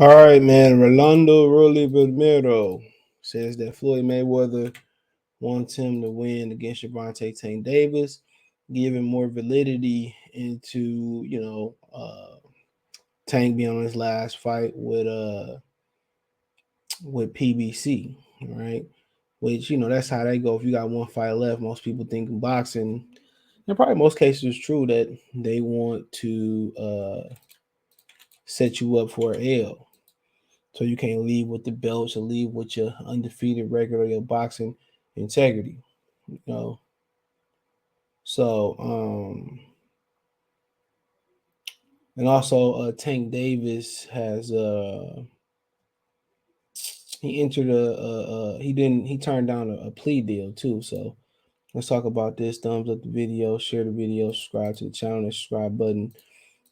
All right, man. Rolando Romero says that Floyd Mayweather wants him to win against Gervont Tank Davis, giving more validity into Tank being on his last fight with PBC, right? Which that's how they go. If you got one fight left, most people think in boxing, and probably most cases it's true that they want to set you up for an L. So you can't leave with the belts or leave with your undefeated record or your boxing integrity. You know. So and also Tank Davis has he entered he turned down a plea deal too. So let's talk about this. Thumbs up the video, share the video, subscribe to the channel, the subscribe button.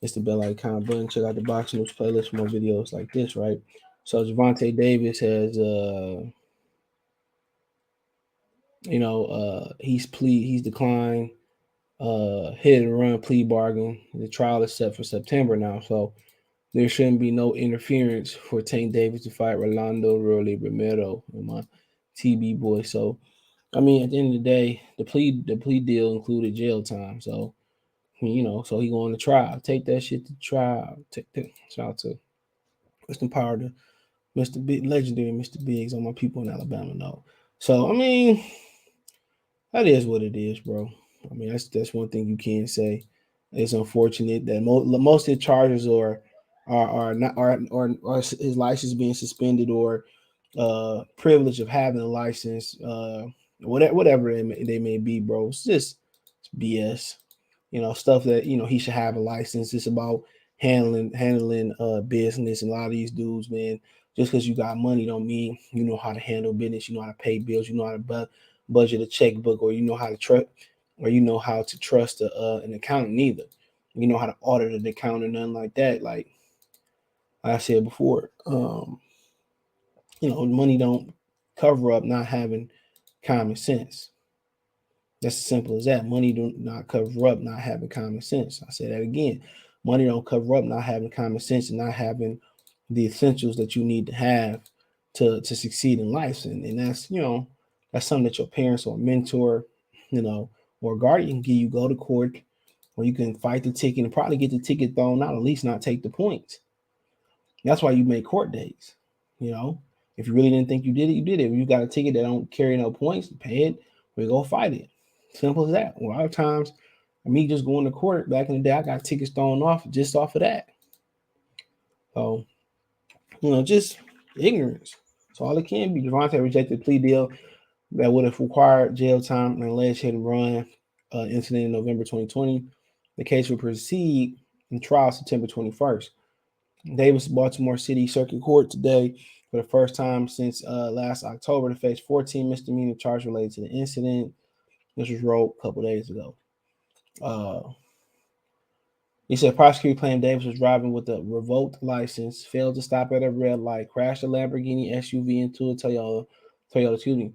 It's the bell icon button. Check out the boxing news playlist for more videos like this, right? So Gervonta Davis has he's declined hit and run plea bargain. The trial is set for September now, so there shouldn't be no interference for Tank Davis to fight Rolando Romero, my TB boy. So I mean, at the end of the day, the plea deal included jail time. So so he going to trial. Take that shit to trial. Take that. Shout out to Mr. Power to Mr. Big legendary Mr. Biggs on my people in Alabama know. So I mean, that is what it is, bro. I mean, that's one thing you can say. It's unfortunate that most of the charges are not are his license being suspended or privilege of having a license, whatever they may be, bro. It's just BS. Stuff that he should have a license. It's about handling business, and a lot of these dudes, man, just because you got money don't mean you know how to handle business. You know how to pay bills. You know how to budget a checkbook, or you know how to trust, or you know how to trust an accountant either. You know how to audit an account or nothing like that. Like I said before, money don't cover up not having common sense. That's as simple as that. Money do not cover up not having common sense. I say that again. Money don't cover up not having common sense and not having the essentials that you need to have to succeed in life. And that's that's something that your parents or mentor, or guardian give you. Go to court where you can fight the ticket and probably get the ticket thrown out, at least not take the points. That's why you make court dates. You know, if you really didn't think you did it, you did it. If you got a ticket that don't carry no points, pay it. We go fight it. Simple as that. A lot of times, me just going to court back in the day, I got tickets thrown off just off of that. So just ignorance. So all it can be. Gervonta rejected a plea deal that would have required jail time and alleged hit and run incident in November 2020. The case will proceed in trial September 21st. Davis Baltimore City Circuit Court today for the first time since last October to face 14 misdemeanor charges related to the incident. This was wrote a couple days ago. Uh, he said prosecutor claimed Davis was driving with a revoked license, failed to stop at a red light, crashed a Lamborghini SUV into a Toyota, excuse me.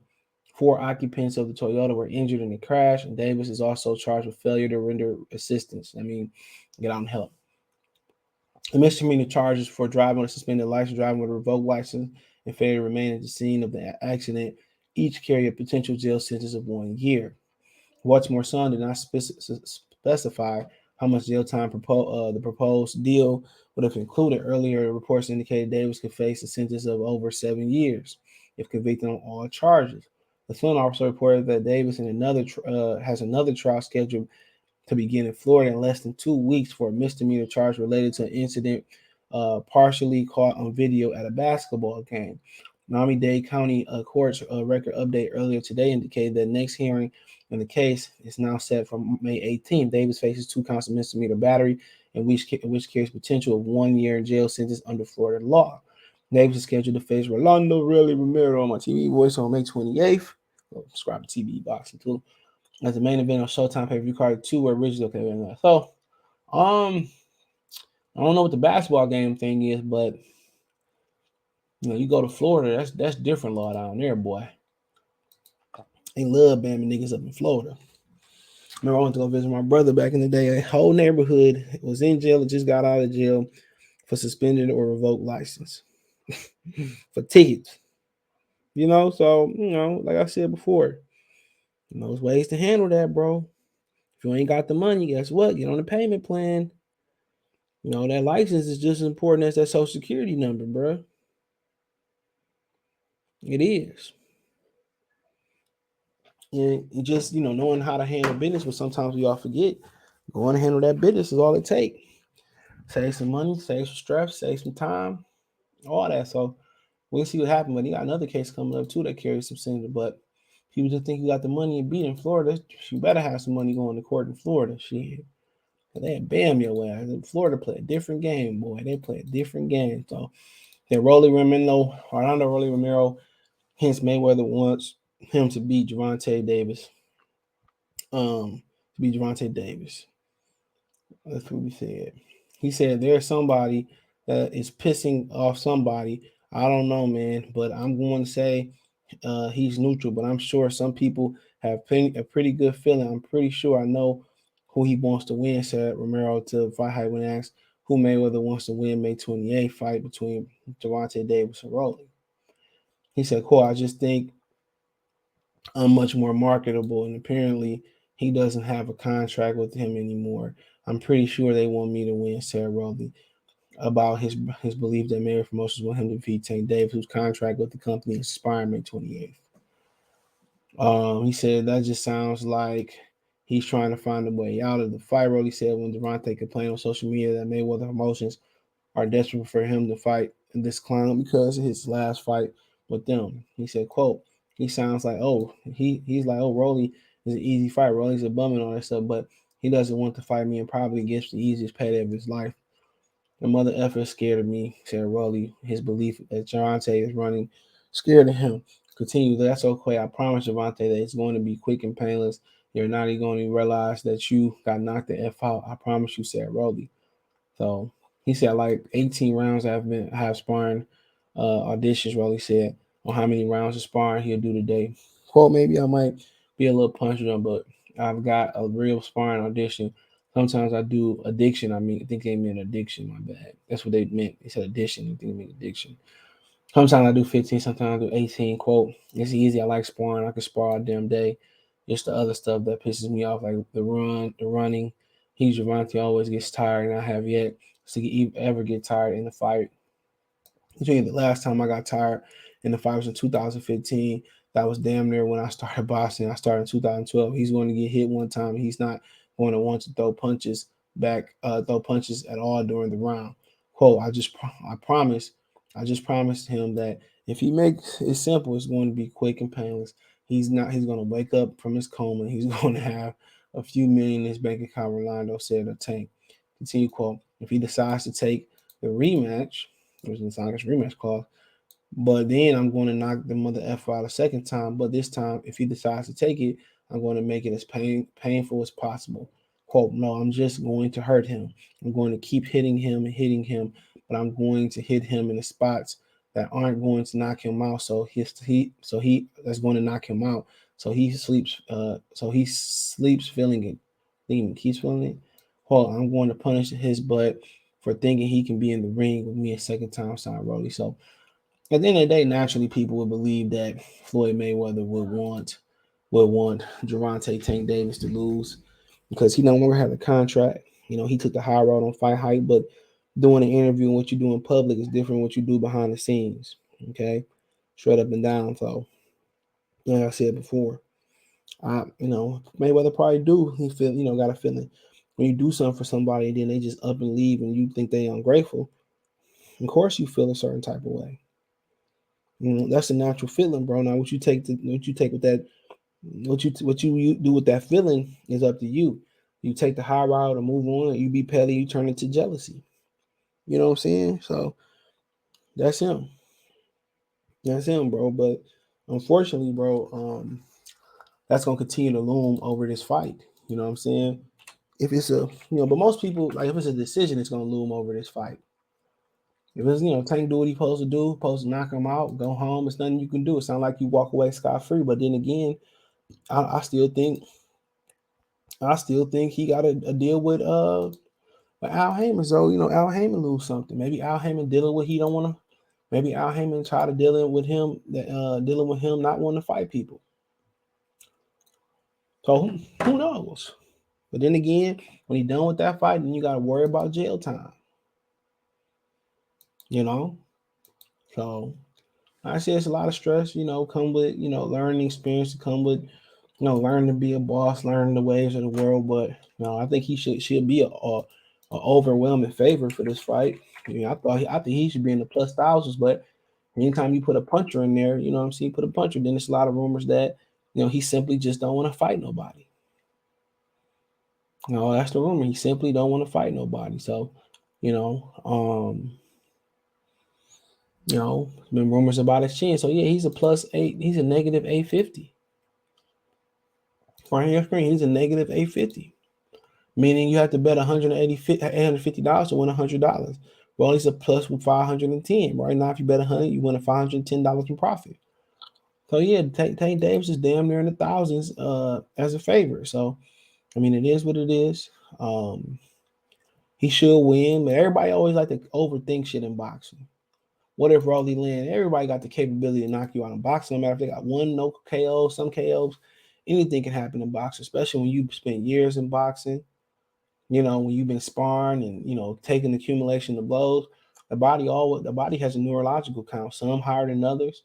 Four occupants of the Toyota were injured in the crash, and Davis is also charged with failure to render assistance. I mean, get out and help. The misdemeanor charges for driving on a suspended license, driving with a revoked license, and failure to remain at the scene of the accident each carry a potential jail sentence of 1 year. Baltimore Sun did not specify how much jail time the proposed deal would have included. Earlier reports indicated Davis could face a sentence of over 7 years if convicted on all charges. The Sun also reported that Davis has another trial scheduled to begin in Florida in less than 2 weeks for a misdemeanor charge related to an incident partially caught on video at a basketball game. Miami-Dade County Court's record update earlier today indicated that next hearing in the case is now set for May 18th. Davis faces 2 counts of misdemeanor battery, which carries potential of 1 year in jail sentence under Florida law. Davis is scheduled to face Rolando Romero on my TV voice on May 28th. Subscribe to TV Boxing too. As the main event on Showtime pay-per-view card 2 were originally okay. So, I don't know what the basketball game thing is, but you go to Florida, that's different law down there, boy. They love Bama niggas up in Florida. Remember, I went to go visit my brother back in the day. A whole neighborhood was in jail, just got out of jail for suspended or revoked license for tickets. So like I said before, there's ways to handle that, bro. If you ain't got the money, guess what? Get on the payment plan. That license is just as important as that social security number, bro. It is. And just, knowing how to handle business, but sometimes we all forget. Going to handle that business is all it takes. Save some money, save some stress, save some time, all that. So we'll see what happens. But he got another case coming up too that carries some sin. But people just think you got the money and beat in Florida. You better have some money going to court in Florida. Shit. They bam your ass. Florida play a different game, boy. They play a different game. So then Rolly Romero, hence Mayweather wants him to beat Gervonta Davis. To beat Gervonta Davis. That's what he said. He said there's somebody that is pissing off somebody. I don't know, man, but I'm going to say he's neutral. But I'm sure some people have a pretty good feeling. I'm pretty sure I know who he wants to win, said Romero to Fight Hype when asked who Mayweather wants to win May 28th fight between Gervonta Davis and Rolly. He said, cool, I just think I'm much more marketable, and apparently he doesn't have a contract with him anymore. I'm pretty sure they want me to win, said Rolly about his belief that Mayweather Promotions want him to defeat Tank Davis, whose contract with the company expires May 28th. He said that just sounds like he's trying to find a way out of the fight. Rolly said when Gervonta complained on social media that Mayweather Promotions are desperate for him to fight this clown because of his last fight with them. He said, quote, he sounds like, he's like, Rolly is an easy fight. Rolly's a bum and all that stuff, but he doesn't want to fight me and probably gets the easiest payday of his life. The mother effer scared of me, said Rolly. His belief that Gervonta is running scared of him. Continue, that's okay. I promise Gervonta that it's going to be quick and painless. You're not even going to realize that you got knocked the F out. I promise you, said Rolly. So he said like 18 rounds I have sparring auditions. Rolly said on how many rounds of sparring he'll do today. Quote, maybe I might be a little punch drunk, but I've got a real sparring audition. Sometimes I do addiction. I think they meant addiction. My bad. That's what they meant. They said addiction. I think they meant addiction. Sometimes I do 15. Sometimes I do 18. Quote, it's easy. I like sparring. I can spar all damn day. It's the other stuff that pisses me off, like the running. Gervonta always gets tired, and I have yet to ever get tired in the fight. Between the last time I got tired in the fight was in 2015. That was damn near when I started boxing. I started in 2012. He's going to get hit one time. He's not going to want to throw punches at all during the round. Quote, I just promised him that if he makes it simple, it's going to be quick and painless. He's going to wake up from his coma. He's going to have a few million in his bank account, Rolando said to Tank. Continue, quote, if he decides to take the rematch, which is the rematch clause, but then I'm going to knock the mother F out a second time. But this time, if he decides to take it, I'm going to make it as painful as possible. Quote, no, I'm just going to hurt him. I'm going to keep hitting him, but I'm going to hit him in the spots that aren't going to knock him out. So he that's going to knock him out. So he sleeps feeling it. Keeps feeling it. Well, I'm going to punish his butt for thinking he can be in the ring with me a second time, signed Rolly. So at the end of the day, naturally, people would believe that Floyd Mayweather would want Gervonta Tank Davis to lose because he no longer had a contract. He took the high road on Fight Hype, but doing an interview and what you do in public is different than what you do behind the scenes. Okay, straight up and down. So, like I said before, Mayweather probably do. He got a feeling when you do something for somebody and then they just up and leave and you think they ungrateful. Of course, you feel a certain type of way. That's a natural feeling, bro. Now, what you take with that, what you do with that feeling is up to you. You take the high route and move on. You be petty, you turn it to jealousy. You know what I'm saying? So that's him. That's him, bro. But unfortunately, bro, that's gonna continue to loom over this fight. You know what I'm saying? If it's but most people like if it's a decision, it's gonna loom over this fight. If it's Tank do what he supposed to do, supposed to knock him out, go home. It's nothing you can do. It sounds like you walk away scot free. But then again, I still think he got a deal with But Al Heyman, so Al Heyman lose something. Maybe Al Heyman dealing with he don't want to. Maybe Al Heyman try to dealing with him not wanting to fight people. So who knows? But then again, when he done with that fight, then you got to worry about jail time. You know, so I say it's a lot of stress. Come with learning experience to come with learn to be a boss, learn the ways of the world. But I think he should be a overwhelming favorite for this fight. I think he should be in the plus thousands, but anytime you put a puncher in there, you know what I'm saying, put a puncher, then there's a lot of rumors that he simply just don't want to fight nobody. That's the rumor. He simply don't want to fight nobody. So, been rumors about his chin. So yeah, he's a +8. He's a -850. Right here, screen. He's a -850. Meaning you have to bet $850 to win $100. Well, he's a plus 510. Right now, if you bet 100, you win a $510 in profit. So yeah, Tank Davis is damn near in the thousands as a favorite. So I mean, it is what it is. He should win, but everybody always like to overthink shit in boxing. What if Rolly Lynn? Everybody got the capability to knock you out in boxing. No matter if they got one no KO, some KOs, anything can happen in boxing, especially when you spent years in boxing. When you've been sparring and taking the accumulation of blows. The body has a neurological count, some higher than others.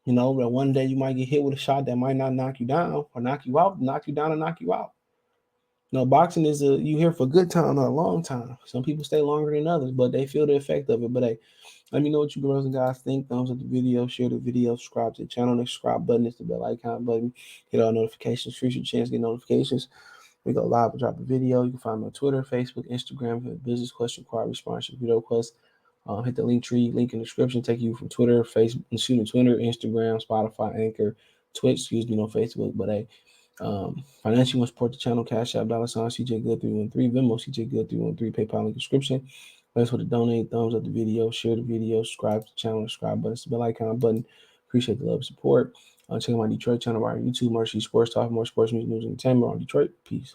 But one day you might get hit with a shot that might not knock you down or knock you out, knock you down and knock you out. Boxing is you here for a good time, not a long time. Some people stay longer than others, but they feel the effect of it. But hey, let me know what you girls and guys think. Thumbs up the video, share the video, subscribe to the channel. The subscribe button is the bell icon button. Hit all notifications, increase your chance to get notifications. We go live and drop a video. You can find me on Twitter, Facebook, Instagram. If you have a business question, inquiry, response, video request. Hit the link in the description. Take you from Twitter, Facebook, Twitter, Instagram, Spotify, Anchor, Twitch. No Facebook, but hey. Financially, want to support the channel, Cash App, $ CJ Good 313, Venmo, CJ Good 313, PayPal link description. Thanks for the donate, thumbs up the video, share the video, subscribe to the channel, subscribe button, the bell icon button. Appreciate the love and support. Check out my Detroit channel, our YouTube, Mercy Sports Talk, more sports news, and entertainment on Detroit. Peace.